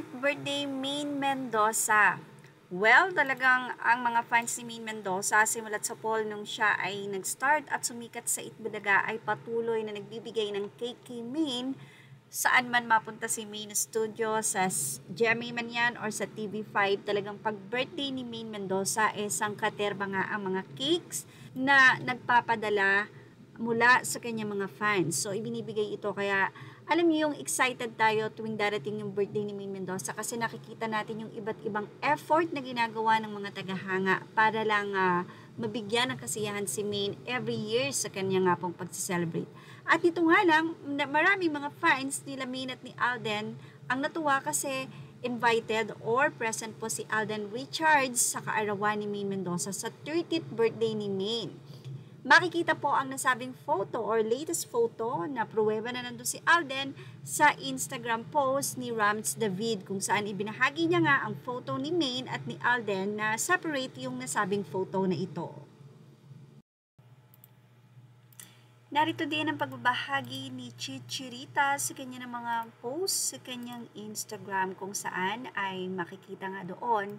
30th birthday Maine Mendoza. Well, talagang ang mga fans ni Maine Mendoza simulat sa poll nung siya ay nag-start at sumikat sa Itbulaga ay patuloy na nagbibigay ng cake kay Maine saan man mapunta si Maine studio, sa GMA man yan or sa TV5. Talagang pag birthday ni Maine Mendoza sangkaterba nga ang mga cakes na nagpapadala mula sa kanyang mga fans. So, ibinibigay ito kaya alam niyo yung excited tayo tuwing darating yung birthday ni Maine Mendoza kasi nakikita natin yung iba't ibang effort na ginagawa ng mga tagahanga para lang mabigyan ng kasiyahan si Maine every year sa kanya nga pong pag-celebrate. At ito nga lang, maraming mga fans nila Maine at ni Alden ang natuwa kasi invited or present po si Alden Richards sa kaarawan ni Maine Mendoza sa 30th birthday ni Maine. Makikita po ang nasabing photo or latest photo na pruweba na nandun si Alden sa Instagram post ni Rams David kung saan ibinahagi niya nga ang photo ni Maine at ni Alden na separate yung nasabing photo na ito. Narito din ang pagbabahagi ni Chichirita sa kanya ng mga post sa kanyang Instagram kung saan ay makikita nga doon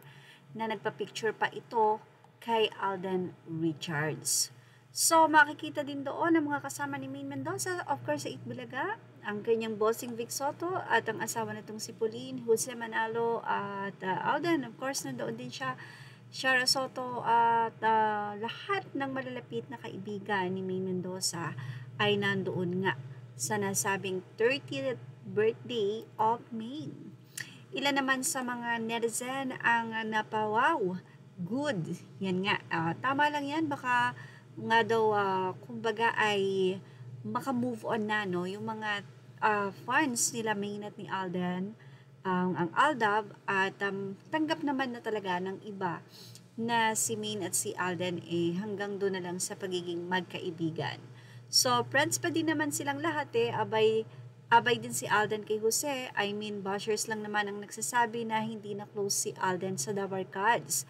na nagpa-picture pa ito kay Alden Richards. So, makikita din doon ang mga kasama ni Maine Mendoza, of course, sa Itbulaga, ang kanyang bossing Vic Soto at ang asawa nitong si Pauline, Jose Manalo at Alden. Of course, nandoon din siya, Shara Soto at lahat ng malalapit na kaibigan ni Maine Mendoza ay nandoon nga sa nasabing 30th birthday of Maine. Ilan naman sa mga netizen ang napawaw. Good. Yan nga. Tama lang yan. Baka nga daw kumbaga ay maka-move on na no yung mga fans nila Maine at ni Alden ang Aldab at tanggap naman na talaga ng iba na si Maine at si Alden hanggang doon na lang sa pagiging magkaibigan. So friends pa din naman silang lahat abay din si Alden kay Jose. I mean bashers lang naman ang nagsasabi na hindi na close si Alden sa The Barkads.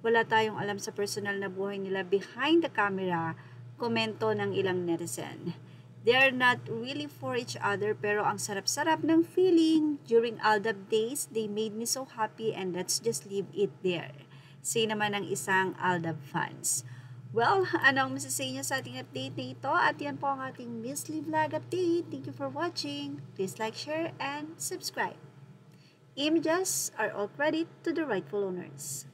Wala tayong alam sa personal na buhay nila behind the camera, komento ng ilang netizen. They're not really for each other pero ang sarap-sarap ng feeling. During Aldab days, they made me so happy and let's just leave it there. Say naman ng isang Aldab fans. Well, ano ang masasay niyo sa ating update na ito? At yan po ang ating Miss Lee Vlog update. Thank you for watching. Please like, share, and subscribe. Images are all credit to the rightful owners.